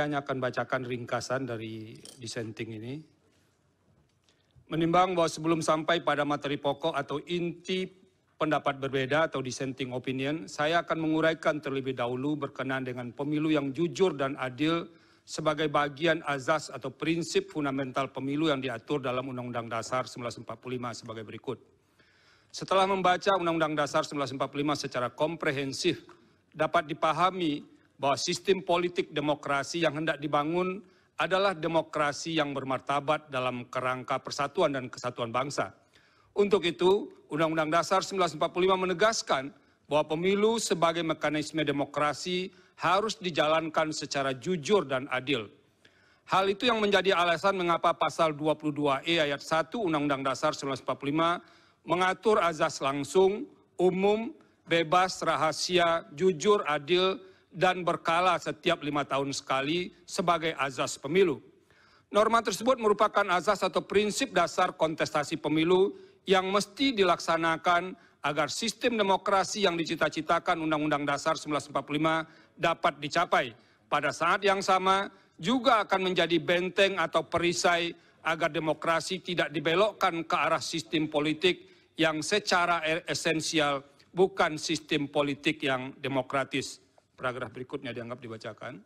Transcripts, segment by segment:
saya hanya akan bacakan ringkasan dari dissenting ini. Menimbang bahwa sebelum sampai pada materi pokok atau inti pendapat berbeda atau dissenting opinion, saya akan menguraikan terlebih dahulu berkenaan dengan pemilu yang jujur dan adil sebagai bagian azas atau prinsip fundamental pemilu yang diatur dalam Undang-Undang Dasar 1945 sebagai berikut. Setelah membaca Undang-Undang Dasar 1945 secara komprehensif, dapat dipahami bahwa sistem politik demokrasi yang hendak dibangun adalah demokrasi yang bermartabat dalam kerangka persatuan dan kesatuan bangsa. Untuk itu, Undang-Undang Dasar 1945 menegaskan bahwa pemilu sebagai mekanisme demokrasi harus dijalankan secara jujur dan adil. Hal itu yang menjadi alasan mengapa pasal 22E ayat 1 Undang-Undang Dasar 1945 mengatur azas langsung, umum, bebas, rahasia, jujur, adil, dan berkala setiap 5 tahun sekali sebagai azas pemilu. Norma tersebut merupakan azas atau prinsip dasar kontestasi pemilu yang mesti dilaksanakan agar sistem demokrasi yang dicita-citakan Undang-Undang Dasar 1945 dapat dicapai. Pada saat yang sama juga akan menjadi benteng atau perisai agar demokrasi tidak dibelokkan ke arah sistem politik yang secara esensial bukan sistem politik yang demokratis. Paragraf berikutnya dianggap dibacakan.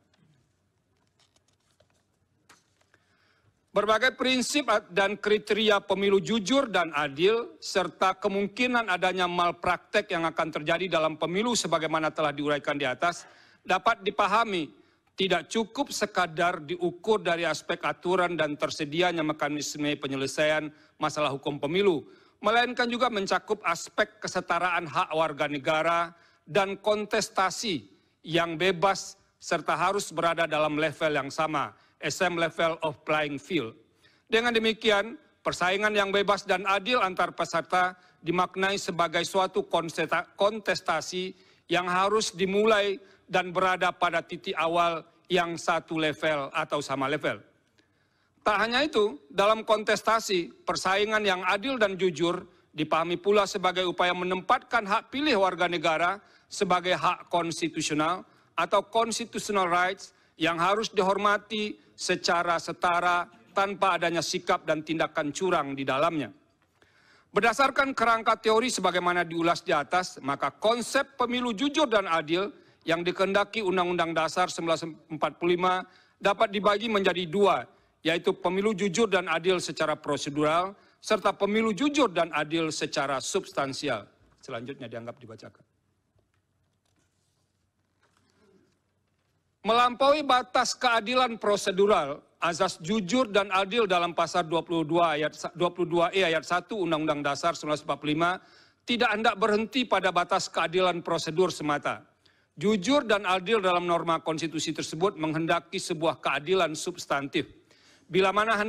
Berbagai prinsip dan kriteria pemilu jujur dan adil, serta kemungkinan adanya malpraktek yang akan terjadi dalam pemilu sebagaimana telah diuraikan di atas, dapat dipahami tidak cukup sekadar diukur dari aspek aturan dan tersedianya mekanisme penyelesaian masalah hukum pemilu, melainkan juga mencakup aspek kesetaraan hak warga negara dan kontestasi yang bebas serta harus berada dalam level yang sama, same level of playing field. Dengan demikian, persaingan yang bebas dan adil antar peserta dimaknai sebagai suatu kontestasi yang harus dimulai dan berada pada titik awal yang satu level atau sama level. Tak hanya itu, dalam kontestasi, persaingan yang adil dan jujur dipahami pula sebagai upaya menempatkan hak pilih warga negara sebagai hak konstitusional atau constitutional rights yang harus dihormati secara setara tanpa adanya sikap dan tindakan curang di dalamnya. Berdasarkan kerangka teori sebagaimana diulas di atas, maka konsep pemilu jujur dan adil yang dikehendaki Undang-Undang Dasar 1945 dapat dibagi menjadi dua, yaitu pemilu jujur dan adil secara prosedural, serta pemilu jujur dan adil secara substansial. Selanjutnya dianggap dibacakan. Melampaui batas keadilan prosedural, azas jujur dan adil dalam pasal 22E ayat 1 Undang-Undang Dasar 1945 tidak hendak berhenti pada batas keadilan prosedur semata. Jujur dan adil dalam norma konstitusi tersebut menghendaki sebuah keadilan substantif. Bila mana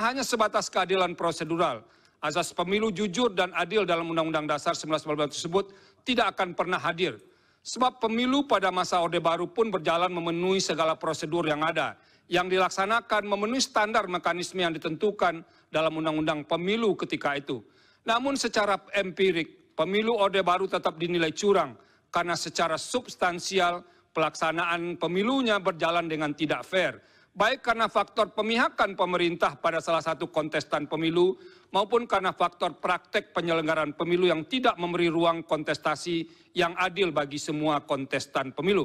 hanya sebatas keadilan prosedural, azas pemilu jujur dan adil dalam Undang-Undang Dasar 1945 tersebut tidak akan pernah hadir. Sebab pemilu pada masa Orde Baru pun berjalan memenuhi segala prosedur yang ada, yang dilaksanakan memenuhi standar mekanisme yang ditentukan dalam Undang-Undang Pemilu ketika itu. Namun secara empirik, pemilu Orde Baru tetap dinilai curang, karena secara substansial pelaksanaan pemilunya berjalan dengan tidak fair, baik karena faktor pemihakan pemerintah pada salah satu kontestan pemilu, maupun karena faktor praktek penyelenggaraan pemilu yang tidak memberi ruang kontestasi yang adil bagi semua kontestan pemilu.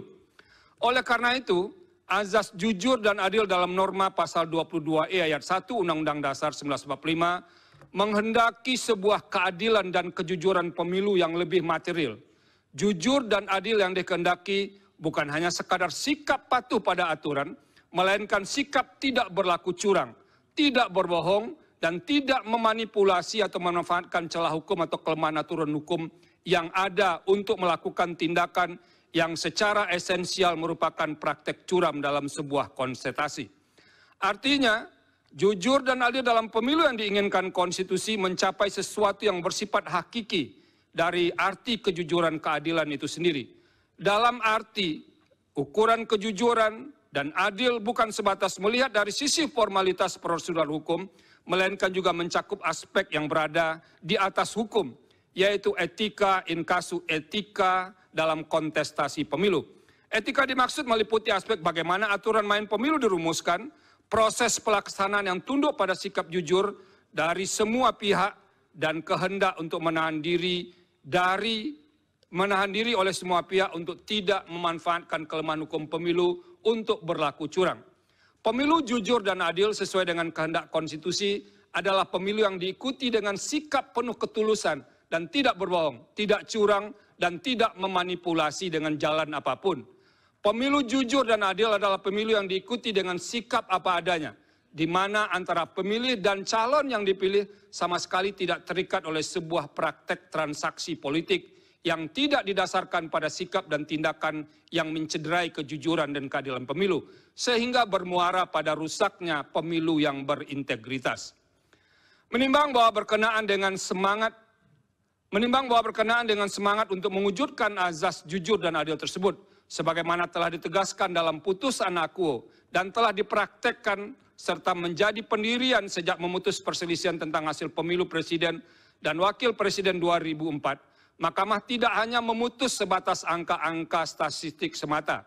Oleh karena itu, azas jujur dan adil dalam norma pasal 22E ayat 1 Undang-Undang Dasar 1945 menghendaki sebuah keadilan dan kejujuran pemilu yang lebih material. Jujur dan adil yang dikehendaki bukan hanya sekadar sikap patuh pada aturan, melainkan sikap tidak berlaku curang, tidak berbohong, dan tidak memanipulasi atau memanfaatkan celah hukum atau kelemahan aturan hukum yang ada untuk melakukan tindakan yang secara esensial merupakan praktek curam dalam sebuah kontestasi. Artinya, jujur dan adil dalam pemilu yang diinginkan konstitusi mencapai sesuatu yang bersifat hakiki dari arti kejujuran keadilan itu sendiri. Dalam arti, ukuran kejujuran dan adil bukan sebatas melihat dari sisi formalitas prosedural hukum, melainkan juga mencakup aspek yang berada di atas hukum, yaitu etika in casu etika dalam kontestasi pemilu. Etika dimaksud meliputi aspek bagaimana aturan main pemilu dirumuskan, proses pelaksanaan yang tunduk pada sikap jujur dari semua pihak, dan kehendak untuk menahan diri oleh semua pihak untuk tidak memanfaatkan kelemahan hukum pemilu untuk berlaku curang. Pemilu jujur dan adil sesuai dengan kehendak konstitusi adalah pemilu yang diikuti dengan sikap penuh ketulusan dan tidak berbohong, tidak curang, dan tidak memanipulasi dengan jalan apapun. Pemilu jujur dan adil adalah pemilu yang diikuti dengan sikap apa adanya, di mana antara pemilih dan calon yang dipilih sama sekali tidak terikat oleh sebuah praktek transaksi politik yang tidak didasarkan pada sikap dan tindakan yang mencederai kejujuran dan keadilan pemilu, sehingga bermuara pada rusaknya pemilu yang berintegritas. Menimbang bahwa berkenaan dengan semangat untuk mewujudkan azas jujur dan adil tersebut, sebagaimana telah ditegaskan dalam putusan akuo dan telah dipraktekkan serta menjadi pendirian sejak memutus perselisihan tentang hasil pemilu presiden dan wakil presiden 2004, Mahkamah tidak hanya memutus sebatas angka-angka statistik semata.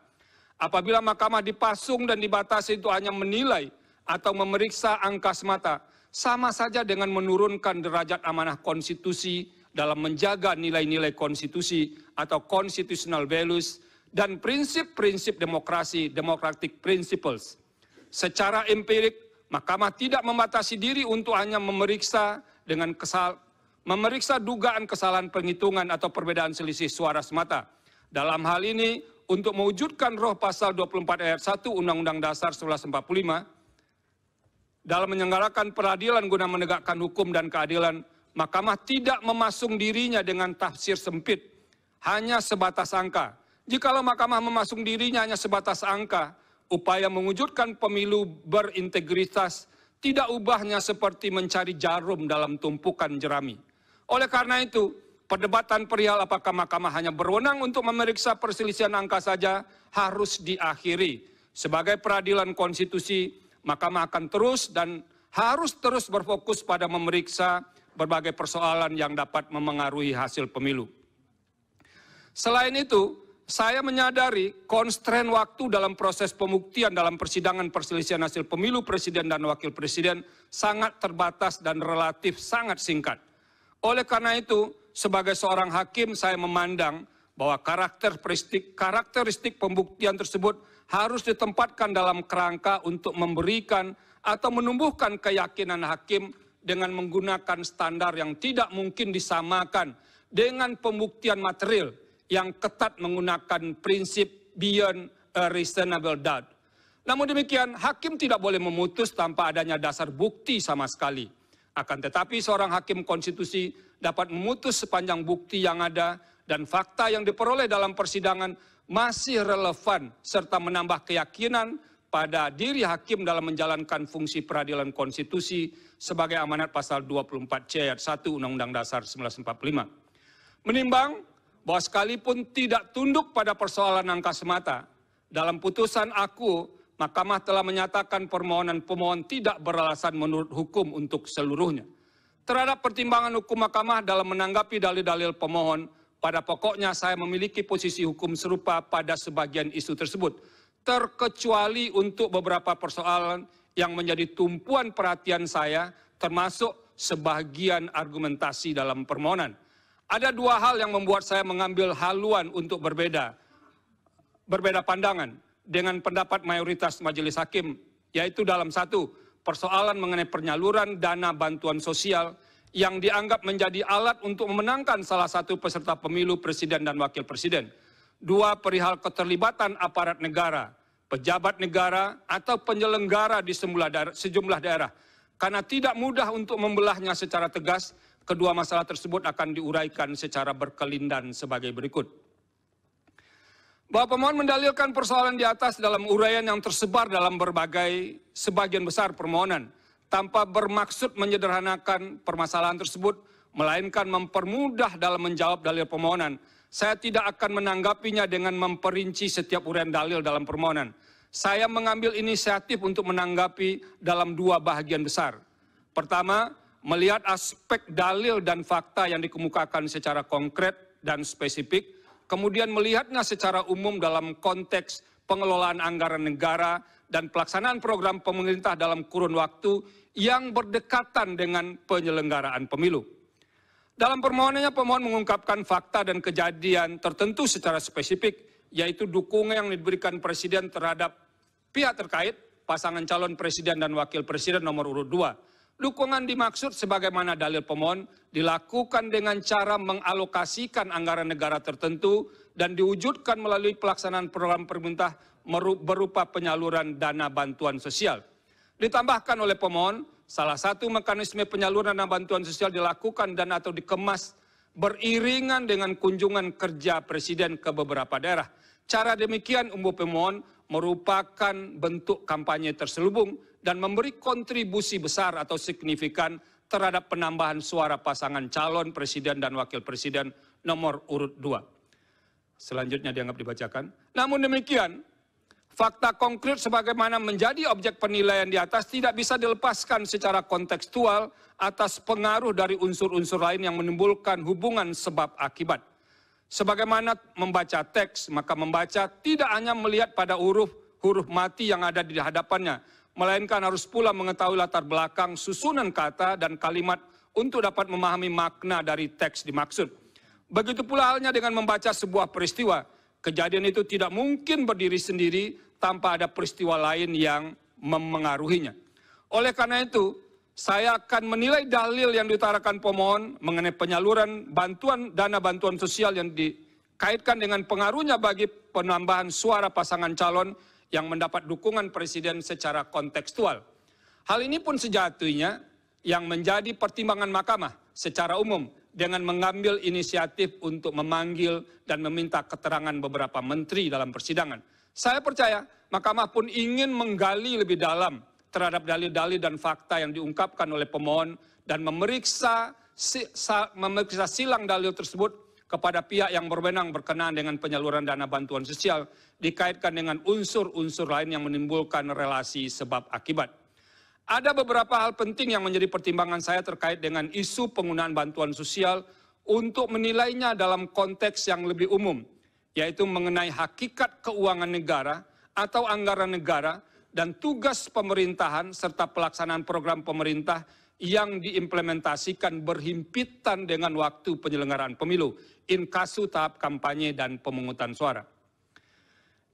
Apabila Mahkamah dipasung dan dibatasi itu hanya menilai atau memeriksa angka semata, sama saja dengan menurunkan derajat amanah konstitusi dalam menjaga nilai-nilai konstitusi atau constitutional values dan prinsip-prinsip demokrasi, democratic principles. Secara empirik, Mahkamah tidak membatasi diri untuk hanya memeriksa dugaan kesalahan penghitungan atau perbedaan selisih suara semata. Dalam hal ini, untuk mewujudkan roh pasal 24 ayat 1 Undang-Undang Dasar 1945, dalam menyelenggarakan peradilan guna menegakkan hukum dan keadilan, Mahkamah tidak memasung dirinya dengan tafsir sempit, hanya sebatas angka. Jikalau Mahkamah memasung dirinya hanya sebatas angka, upaya mewujudkan pemilu berintegritas tidak ubahnya seperti mencari jarum dalam tumpukan jerami. Oleh karena itu, perdebatan perihal apakah Mahkamah hanya berwenang untuk memeriksa perselisihan angka saja harus diakhiri. Sebagai peradilan konstitusi, Mahkamah akan terus dan harus terus berfokus pada memeriksa berbagai persoalan yang dapat memengaruhi hasil pemilu. Selain itu, saya menyadari konstrain waktu dalam proses pembuktian dalam persidangan perselisihan hasil pemilu presiden dan wakil presiden sangat terbatas dan relatif sangat singkat. Oleh karena itu, sebagai seorang hakim saya memandang bahwa karakteristik pembuktian tersebut harus ditempatkan dalam kerangka untuk memberikan atau menumbuhkan keyakinan hakim dengan menggunakan standar yang tidak mungkin disamakan dengan pembuktian material yang ketat menggunakan prinsip beyond a reasonable doubt. Namun demikian, hakim tidak boleh memutus tanpa adanya dasar bukti sama sekali. Akan tetapi seorang hakim konstitusi dapat memutus sepanjang bukti yang ada dan fakta yang diperoleh dalam persidangan masih relevan serta menambah keyakinan pada diri hakim dalam menjalankan fungsi peradilan konstitusi sebagai amanat pasal 24C ayat 1 Undang-Undang Dasar 1945. Menimbang bahwa sekalipun tidak tunduk pada persoalan angka semata, dalam putusan aku, Mahkamah telah menyatakan permohonan pemohon tidak beralasan menurut hukum untuk seluruhnya. Terhadap pertimbangan hukum Mahkamah dalam menanggapi dalil-dalil pemohon, pada pokoknya saya memiliki posisi hukum serupa pada sebagian isu tersebut, terkecuali untuk beberapa persoalan yang menjadi tumpuan perhatian saya, termasuk sebagian argumentasi dalam permohonan. Ada dua hal yang membuat saya mengambil haluan untuk berbeda pandangan dengan pendapat mayoritas majelis hakim, yaitu dalam satu, persoalan mengenai penyaluran dana bantuan sosial yang dianggap menjadi alat untuk memenangkan salah satu peserta pemilu presiden dan wakil presiden. Dua, perihal keterlibatan aparat negara, pejabat negara atau penyelenggara di sejumlah daerah. Karena tidak mudah untuk membelahnya secara tegas, kedua masalah tersebut akan diuraikan secara berkelindan sebagai berikut. Bahwa pemohon mendalilkan persoalan di atas dalam uraian yang tersebar dalam sebagian besar permohonan, tanpa bermaksud menyederhanakan permasalahan tersebut, melainkan mempermudah dalam menjawab dalil permohonan. Saya tidak akan menanggapinya dengan memperinci setiap uraian dalil dalam permohonan. Saya mengambil inisiatif untuk menanggapi dalam dua bahagian besar. Pertama, melihat aspek dalil dan fakta yang dikemukakan secara konkret dan spesifik. kemudian melihatnya secara umum dalam konteks pengelolaan anggaran negara dan pelaksanaan program pemerintah dalam kurun waktu yang berdekatan dengan penyelenggaraan pemilu. Dalam permohonannya, pemohon mengungkapkan fakta dan kejadian tertentu secara spesifik, yaitu dukungan yang diberikan Presiden terhadap pihak terkait, pasangan calon Presiden dan Wakil Presiden nomor urut 2. Dukungan dimaksud sebagaimana dalil pemohon dilakukan dengan cara mengalokasikan anggaran negara tertentu dan diwujudkan melalui pelaksanaan program pemerintah berupa penyaluran dana bantuan sosial. Ditambahkan oleh pemohon, salah satu mekanisme penyaluran dana bantuan sosial dilakukan dan atau dikemas beriringan dengan kunjungan kerja Presiden ke beberapa daerah. Cara demikian umum pemohon merupakan bentuk kampanye terselubung dan memberi kontribusi besar atau signifikan terhadap penambahan suara pasangan calon Presiden dan Wakil Presiden nomor urut 2. Selanjutnya dianggap dibacakan. Namun demikian, fakta konkret sebagaimana menjadi objek penilaian di atas tidak bisa dilepaskan secara kontekstual atas pengaruh dari unsur-unsur lain yang menimbulkan hubungan sebab akibat. Sebagaimana membaca teks, maka membaca tidak hanya melihat pada huruf mati yang ada di hadapannya, melainkan harus pula mengetahui latar belakang susunan kata dan kalimat untuk dapat memahami makna dari teks dimaksud. Begitu pula halnya dengan membaca sebuah peristiwa. Kejadian itu tidak mungkin berdiri sendiri tanpa ada peristiwa lain yang memengaruhinya. Oleh karena itu, saya akan menilai dalil yang diutarakan pemohon mengenai penyaluran dana bantuan sosial yang dikaitkan dengan pengaruhnya bagi penambahan suara pasangan calon yang mendapat dukungan Presiden secara kontekstual. Hal ini pun sejatinya yang menjadi pertimbangan mahkamah secara umum dengan mengambil inisiatif untuk memanggil dan meminta keterangan beberapa menteri dalam persidangan. Saya percaya mahkamah pun ingin menggali lebih dalam terhadap dalil-dalil dan fakta yang diungkapkan oleh pemohon dan memeriksa silang dalil tersebut kepada pihak yang berwenang berkenaan dengan penyaluran dana bantuan sosial dikaitkan dengan unsur-unsur lain yang menimbulkan relasi sebab akibat. Ada beberapa hal penting yang menjadi pertimbangan saya terkait dengan isu penggunaan bantuan sosial untuk menilainya dalam konteks yang lebih umum, yaitu mengenai hakikat keuangan negara atau anggaran negara dan tugas pemerintahan serta pelaksanaan program pemerintah yang diimplementasikan berhimpitan dengan waktu penyelenggaraan pemilu, inkasu tahap kampanye dan pemungutan suara.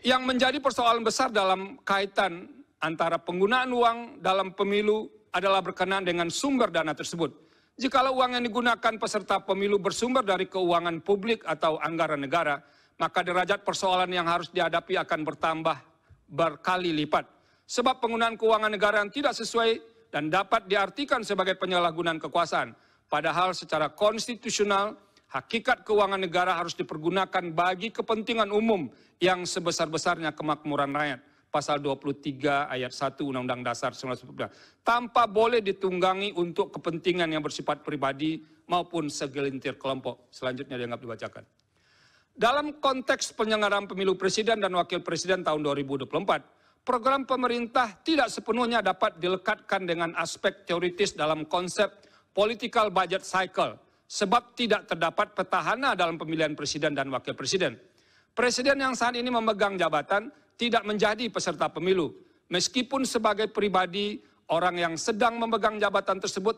Yang menjadi persoalan besar dalam kaitan antara penggunaan uang dalam pemilu adalah berkenaan dengan sumber dana tersebut. Jikalau uang yang digunakan peserta pemilu bersumber dari keuangan publik atau anggaran negara, maka derajat persoalan yang harus dihadapi akan bertambah berkali lipat. Sebab penggunaan keuangan negara yang tidak sesuai dan dapat diartikan sebagai penyalahgunaan kekuasaan. Padahal secara konstitusional, hakikat keuangan negara harus dipergunakan bagi kepentingan umum yang sebesar-besarnya kemakmuran rakyat. Pasal 23 ayat 1 Undang-Undang Dasar 1945. Tanpa boleh ditunggangi untuk kepentingan yang bersifat pribadi maupun segelintir kelompok. Selanjutnya dianggap dibacakan. Dalam konteks penyelenggaraan pemilu presiden dan wakil presiden tahun 2024, program pemerintah tidak sepenuhnya dapat dilekatkan dengan aspek teoritis dalam konsep political budget cycle, sebab tidak terdapat petahana dalam pemilihan presiden dan wakil presiden. Presiden yang saat ini memegang jabatan tidak menjadi peserta pemilu, meskipun sebagai pribadi orang yang sedang memegang jabatan tersebut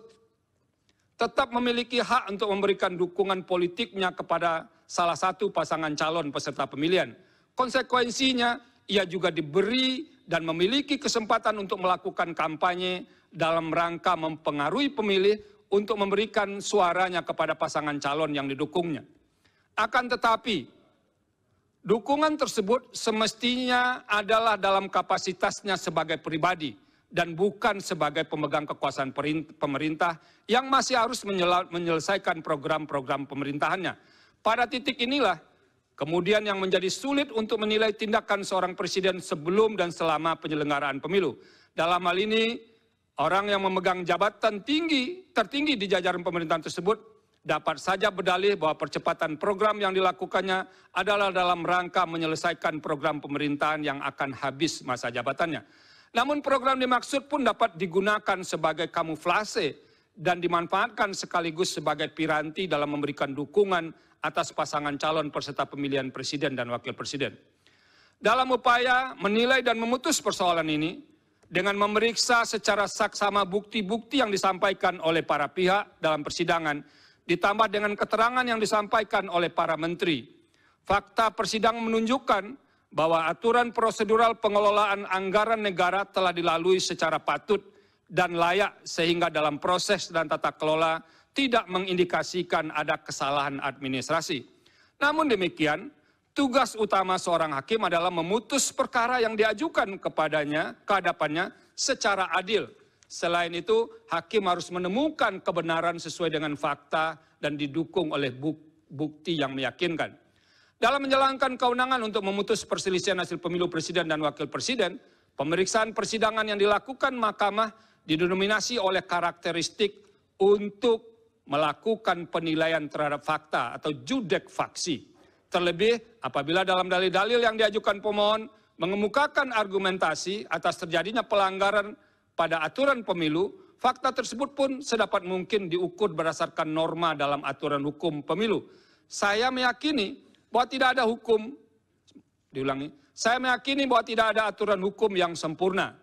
tetap memiliki hak untuk memberikan dukungan politiknya kepada salah satu pasangan calon peserta pemilihan. Konsekuensinya, ia juga diberi dan memiliki kesempatan untuk melakukan kampanye dalam rangka mempengaruhi pemilih untuk memberikan suaranya kepada pasangan calon yang didukungnya. Akan tetapi, dukungan tersebut semestinya adalah dalam kapasitasnya sebagai pribadi dan bukan sebagai pemegang kekuasaan pemerintah yang masih harus menyelesaikan program-program pemerintahannya. Pada titik inilah, kemudian yang menjadi sulit untuk menilai tindakan seorang presiden sebelum dan selama penyelenggaraan pemilu. Dalam hal ini, orang yang memegang jabatan tertinggi di jajaran pemerintahan tersebut dapat saja berdalih bahwa percepatan program yang dilakukannya adalah dalam rangka menyelesaikan program pemerintahan yang akan habis masa jabatannya. Namun program dimaksud pun dapat digunakan sebagai kamuflase dan dimanfaatkan sekaligus sebagai piranti dalam memberikan dukungan atas pasangan calon peserta pemilihan presiden dan wakil presiden. Dalam upaya menilai dan memutus persoalan ini, dengan memeriksa secara saksama bukti-bukti yang disampaikan oleh para pihak dalam persidangan, ditambah dengan keterangan yang disampaikan oleh para menteri, fakta persidangan menunjukkan bahwa aturan prosedural pengelolaan anggaran negara telah dilalui secara patut dan layak sehingga dalam proses dan tata kelola tidak mengindikasikan ada kesalahan administrasi. Namun demikian, tugas utama seorang hakim adalah memutus perkara yang diajukan kepadanya, ke hadapannya secara adil. Selain itu, hakim harus menemukan kebenaran sesuai dengan fakta dan didukung oleh bukti yang meyakinkan. Dalam menjalankan kewenangan untuk memutus perselisihan hasil pemilu presiden dan wakil presiden, pemeriksaan persidangan yang dilakukan mahkamah didominasi oleh karakteristik untuk melakukan penilaian terhadap fakta atau judek faksi. Terlebih apabila dalam dalil-dalil yang diajukan pemohon mengemukakan argumentasi atas terjadinya pelanggaran pada aturan pemilu, fakta tersebut pun sedapat mungkin diukur berdasarkan norma dalam aturan hukum pemilu. Saya meyakini bahwa tidak ada hukum, saya meyakini bahwa tidak ada aturan hukum yang sempurna,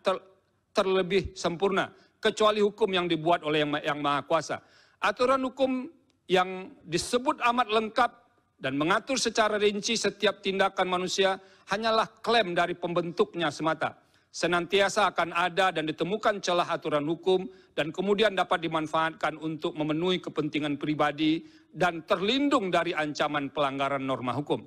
terlebih sempurna, kecuali hukum yang dibuat oleh Yang Maha Kuasa. Aturan hukum yang disebut amat lengkap dan mengatur secara rinci setiap tindakan manusia hanyalah klaim dari pembentuknya semata. Senantiasa akan ada dan ditemukan celah aturan hukum dan kemudian dapat dimanfaatkan untuk memenuhi kepentingan pribadi dan terlindung dari ancaman pelanggaran norma hukum.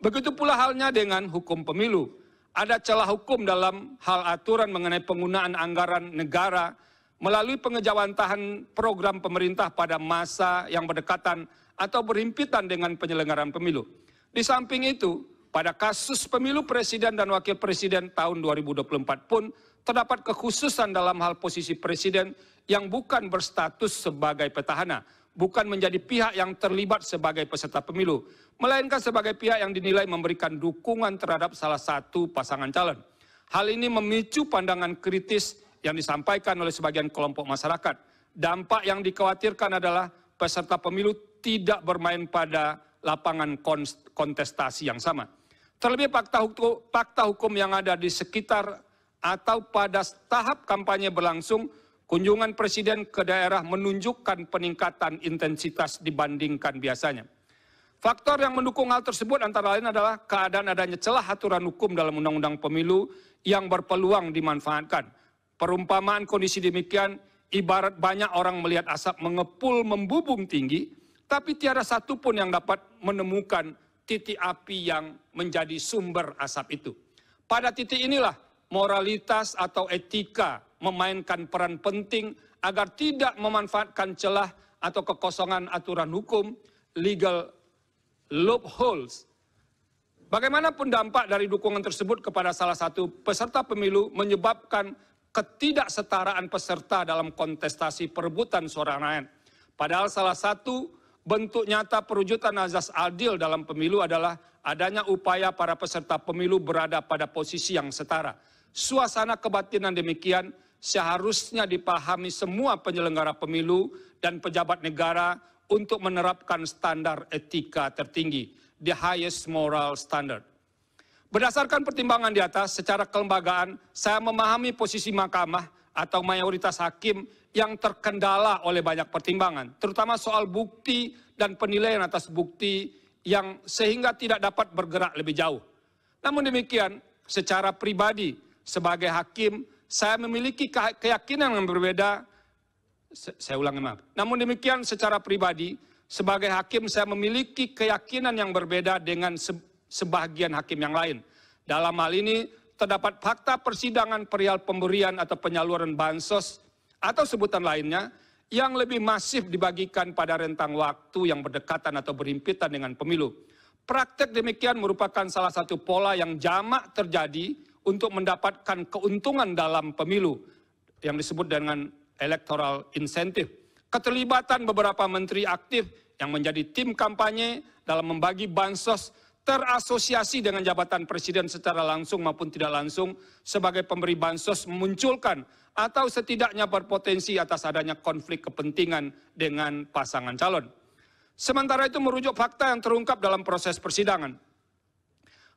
Begitu pula halnya dengan hukum pemilu. Ada celah hukum dalam hal aturan mengenai penggunaan anggaran negara melalui pengejawantahan program pemerintah pada masa yang berdekatan atau berhimpitan dengan penyelenggaraan pemilu. Di samping itu, pada kasus pemilu presiden dan wakil presiden tahun 2024 pun terdapat kekhususan dalam hal posisi presiden yang bukan berstatus sebagai petahana, bukan menjadi pihak yang terlibat sebagai peserta pemilu, melainkan sebagai pihak yang dinilai memberikan dukungan terhadap salah satu pasangan calon. Hal ini memicu pandangan kritis yang disampaikan oleh sebagian kelompok masyarakat. Dampak yang dikhawatirkan adalah peserta pemilu tidak bermain pada lapangan kontestasi yang sama. Terlebih fakta hukum yang ada di sekitar atau pada tahap kampanye berlangsung, kunjungan presiden ke daerah menunjukkan peningkatan intensitas dibandingkan biasanya. Faktor yang mendukung hal tersebut antara lain adalah keadaan adanya celah aturan hukum dalam undang-undang pemilu yang berpeluang dimanfaatkan. Perumpamaan kondisi demikian ibarat banyak orang melihat asap mengepul membubung tinggi, tapi tiada satu pun yang dapat menemukan titik api yang menjadi sumber asap itu. Pada titik inilah moralitas atau etika memainkan peran penting agar tidak memanfaatkan celah atau kekosongan aturan hukum, legal loopholes. Bagaimanapun dampak dari dukungan tersebut kepada salah satu peserta pemilu menyebabkan ketidaksetaraan peserta dalam kontestasi perebutan suara rakyat. Padahal salah satu bentuk nyata perwujudan azas adil dalam pemilu adalah adanya upaya para peserta pemilu berada pada posisi yang setara. Suasana kebatinan demikian seharusnya dipahami semua penyelenggara pemilu dan pejabat negara untuk menerapkan standar etika tertinggi, the highest moral standard. Berdasarkan pertimbangan di atas, secara kelembagaan, saya memahami posisi mahkamah atau mayoritas hakim yang terkendala oleh banyak pertimbangan, terutama soal bukti dan penilaian atas bukti yang sehingga tidak dapat bergerak lebih jauh. Namun demikian, secara pribadi, sebagai hakim, saya memiliki keyakinan yang berbeda. Saya ulangi, maaf. Namun demikian, secara pribadi, sebagai hakim, saya memiliki keyakinan yang berbeda dengan sebagian hakim yang lain. Dalam hal ini, terdapat fakta persidangan perihal pemberian atau penyaluran bansos atau sebutan lainnya yang lebih masif dibagikan pada rentang waktu yang berdekatan atau berhimpitan dengan pemilu. Praktek demikian merupakan salah satu pola yang jamak terjadi untuk mendapatkan keuntungan dalam pemilu yang disebut dengan electoral incentive. Keterlibatan beberapa menteri aktif yang menjadi tim kampanye dalam membagi bansos terasosiasi dengan jabatan presiden secara langsung maupun tidak langsung sebagai pemberi bansos memunculkan atau setidaknya berpotensi atas adanya konflik kepentingan dengan pasangan calon. Sementara itu merujuk fakta yang terungkap dalam proses persidangan.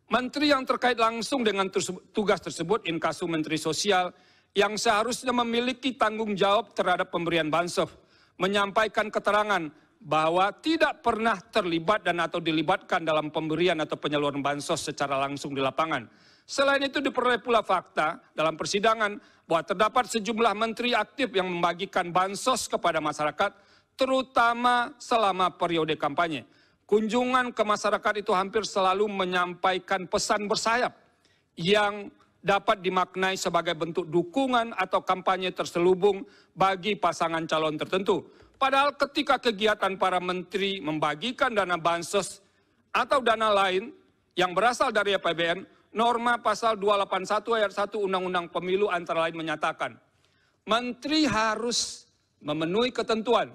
Menteri yang terkait langsung dengan tugas tersebut, inkasu Menteri Sosial, yang seharusnya memiliki tanggung jawab terhadap pemberian bansos, menyampaikan keterangan bahwa tidak pernah terlibat dan atau dilibatkan dalam pemberian atau penyaluran bansos secara langsung di lapangan. Selain itu diperoleh pula fakta dalam persidangan bahwa terdapat sejumlah menteri aktif yang membagikan bansos kepada masyarakat, terutama selama periode kampanye. Kunjungan ke masyarakat itu hampir selalu menyampaikan pesan bersayap yang dapat dimaknai sebagai bentuk dukungan atau kampanye terselubung bagi pasangan calon tertentu. Padahal ketika kegiatan para menteri membagikan dana bansos atau dana lain yang berasal dari APBN, norma pasal 281 ayat 1 Undang-Undang Pemilu antara lain menyatakan, menteri harus memenuhi ketentuan,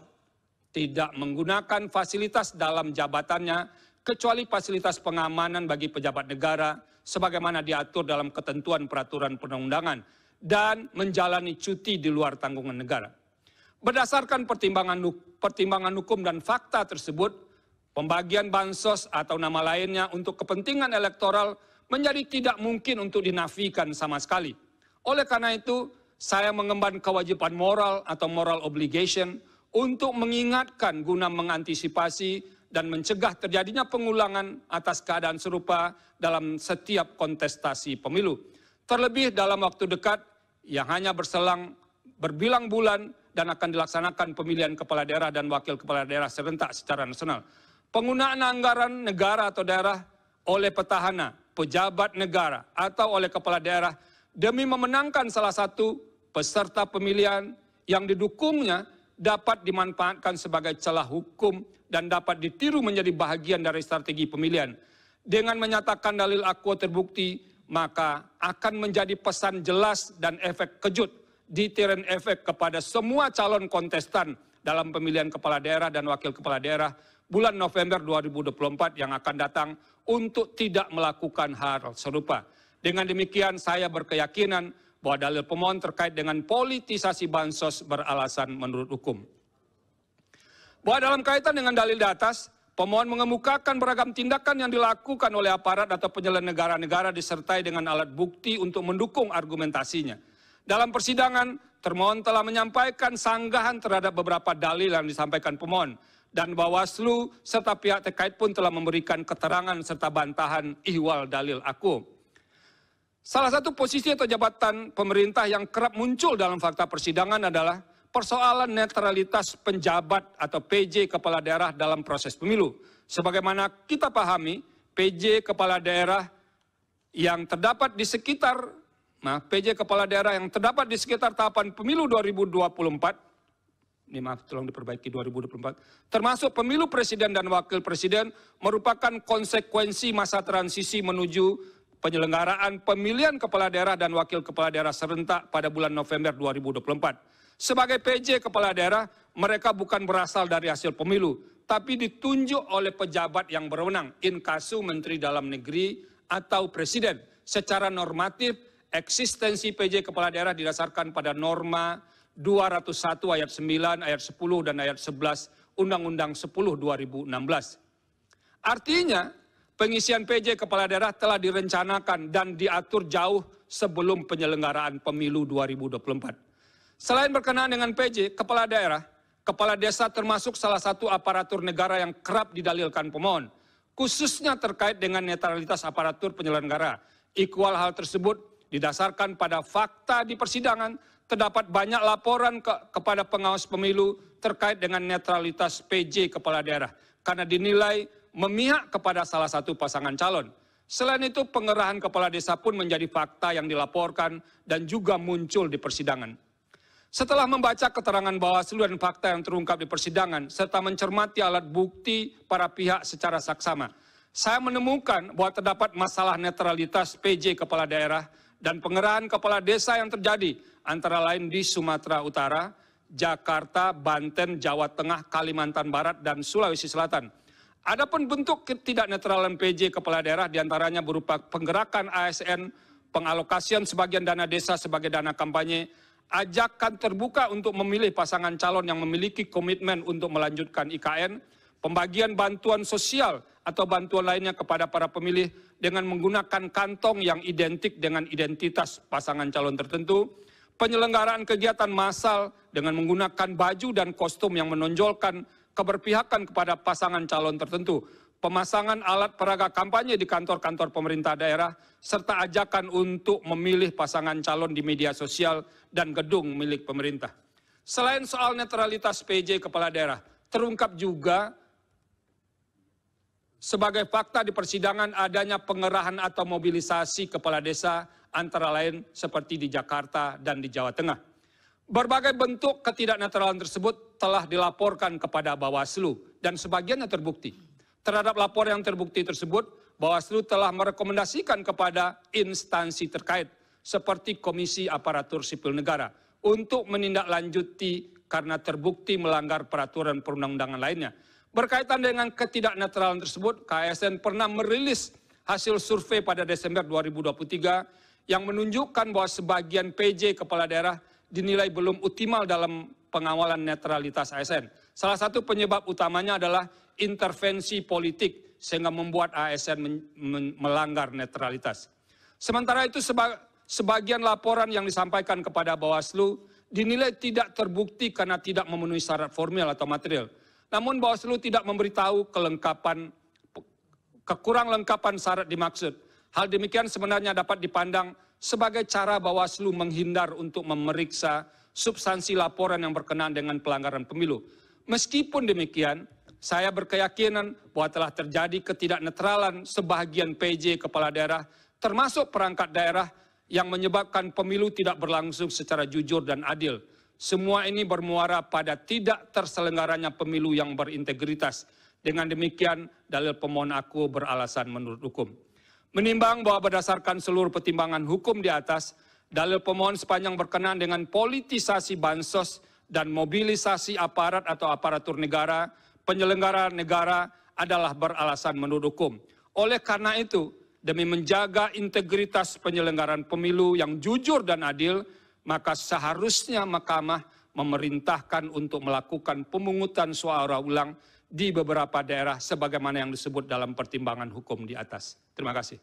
tidak menggunakan fasilitas dalam jabatannya, kecuali fasilitas pengamanan bagi pejabat negara, sebagaimana diatur dalam ketentuan peraturan perundang-undangan, dan menjalani cuti di luar tanggungan negara. Berdasarkan pertimbangan hukum dan fakta tersebut, pembagian bansos atau nama lainnya untuk kepentingan elektoral menjadi tidak mungkin untuk dinafikan sama sekali. Oleh karena itu, saya mengemban kewajiban moral atau moral obligation untuk mengingatkan guna mengantisipasi dan mencegah terjadinya pengulangan atas keadaan serupa dalam setiap kontestasi pemilu. Terlebih dalam waktu dekat yang hanya berselang berbilang bulan dan akan dilaksanakan pemilihan kepala daerah dan wakil kepala daerah serentak secara nasional. Penggunaan anggaran negara atau daerah oleh petahana, pejabat negara, atau oleh kepala daerah demi memenangkan salah satu peserta pemilihan yang didukungnya dapat dimanfaatkan sebagai celah hukum dan dapat ditiru menjadi bahagian dari strategi pemilihan. Dengan menyatakan dalil akuo terbukti, maka akan menjadi pesan jelas dan efek kejut, deterrent efek kepada semua calon kontestan dalam pemilihan kepala daerah dan wakil kepala daerah bulan November 2024 yang akan datang untuk tidak melakukan hal serupa. Dengan demikian saya berkeyakinan bahwa dalil pemohon terkait dengan politisasi bansos beralasan menurut hukum. Bahwa dalam kaitan dengan dalil di atas, pemohon mengemukakan beragam tindakan yang dilakukan oleh aparat atau penyelenggara negara disertai dengan alat bukti untuk mendukung argumentasinya. Dalam persidangan, termohon telah menyampaikan sanggahan terhadap beberapa dalil yang disampaikan pemohon, dan Bawaslu serta pihak terkait pun telah memberikan keterangan serta bantahan ihwal dalil akuo. Salah satu posisi atau jabatan pemerintah yang kerap muncul dalam fakta persidangan adalah persoalan netralitas penjabat atau PJ kepala daerah dalam proses pemilu. Sebagaimana kita pahami, PJ kepala daerah yang terdapat di sekitar PJ kepala daerah yang terdapat di sekitar tahapan pemilu 2024, ini maaf tolong diperbaiki 2024, termasuk pemilu presiden dan wakil presiden merupakan konsekuensi masa transisi menuju penyelenggaraan pemilihan kepala daerah dan wakil kepala daerah serentak pada bulan November 2024. Sebagai PJ kepala daerah, mereka bukan berasal dari hasil pemilu, tapi ditunjuk oleh pejabat yang berwenang, inkasu Menteri Dalam Negeri atau Presiden. Secara normatif, eksistensi PJ kepala daerah didasarkan pada norma 201 ayat 9, ayat 10, dan ayat 11 Undang-Undang 10 2016. Artinya, pengisian PJ kepala daerah telah direncanakan dan diatur jauh sebelum penyelenggaraan pemilu 2024. Selain berkenaan dengan PJ kepala daerah, kepala desa termasuk salah satu aparatur negara yang kerap didalilkan pemohon, khususnya terkait dengan netralitas aparatur penyelenggara. Ikhwal hal tersebut didasarkan pada fakta di persidangan, terdapat banyak laporan kepada pengawas pemilu terkait dengan netralitas PJ kepala daerah, karena dinilai memihak kepada salah satu pasangan calon. Selain itu, pengerahan kepala desa pun menjadi fakta yang dilaporkan dan juga muncul di persidangan. Setelah membaca keterangan Bawaslu dan fakta yang terungkap di persidangan, serta mencermati alat bukti para pihak secara saksama, saya menemukan bahwa terdapat masalah netralitas PJ kepala daerah dan pengerahan kepala desa yang terjadi, antara lain di Sumatera Utara, Jakarta, Banten, Jawa Tengah, Kalimantan Barat, dan Sulawesi Selatan. Adapun bentuk ketidaknetralan PJ kepala daerah diantaranya berupa penggerakan ASN, pengalokasian sebagian dana desa sebagai dana kampanye, ajakan terbuka untuk memilih pasangan calon yang memiliki komitmen untuk melanjutkan IKN, pembagian bantuan sosial atau bantuan lainnya kepada para pemilih dengan menggunakan kantong yang identik dengan identitas pasangan calon tertentu, penyelenggaraan kegiatan massal dengan menggunakan baju dan kostum yang menonjolkan keberpihakan kepada pasangan calon tertentu, pemasangan alat peraga kampanye di kantor-kantor pemerintah daerah, serta ajakan untuk memilih pasangan calon di media sosial dan gedung milik pemerintah. Selain soal netralitas PJ kepala daerah, terungkap juga sebagai fakta di persidangan adanya pengerahan atau mobilisasi kepala desa antara lain seperti di Jakarta dan di Jawa Tengah. Berbagai bentuk ketidaknetralan tersebut telah dilaporkan kepada Bawaslu dan sebagiannya terbukti. Terhadap laporan yang terbukti tersebut, Bawaslu telah merekomendasikan kepada instansi terkait seperti Komisi Aparatur Sipil Negara untuk menindaklanjuti karena terbukti melanggar peraturan perundang-undangan lainnya. Berkaitan dengan ketidaknetralan tersebut, KASN pernah merilis hasil survei pada Desember 2023 yang menunjukkan bahwa sebagian PJ kepala daerah dinilai belum optimal dalam pengawalan netralitas ASN. Salah satu penyebab utamanya adalah intervensi politik sehingga membuat ASN melanggar netralitas. Sementara itu sebagian laporan yang disampaikan kepada Bawaslu dinilai tidak terbukti karena tidak memenuhi syarat formil atau material. Namun Bawaslu tidak memberitahu kekurang lengkapan syarat dimaksud. Hal demikian sebenarnya dapat dipandang sebagai cara Bawaslu menghindar untuk memeriksa substansi laporan yang berkenaan dengan pelanggaran pemilu. Meskipun demikian, saya berkeyakinan bahwa telah terjadi ketidaknetralan sebagian PJ kepala daerah, termasuk perangkat daerah yang menyebabkan pemilu tidak berlangsung secara jujur dan adil. Semua ini bermuara pada tidak terselenggaranya pemilu yang berintegritas. Dengan demikian, dalil pemohon aku beralasan menurut hukum. Menimbang bahwa berdasarkan seluruh pertimbangan hukum di atas, dalil pemohon sepanjang berkenaan dengan politisasi bansos dan mobilisasi aparat atau aparatur negara, penyelenggara negara adalah beralasan menurut hukum. Oleh karena itu, demi menjaga integritas penyelenggaraan pemilu yang jujur dan adil, maka seharusnya Mahkamah memerintahkan untuk melakukan pemungutan suara ulang di beberapa daerah sebagaimana yang disebut dalam pertimbangan hukum di atas. Terima kasih.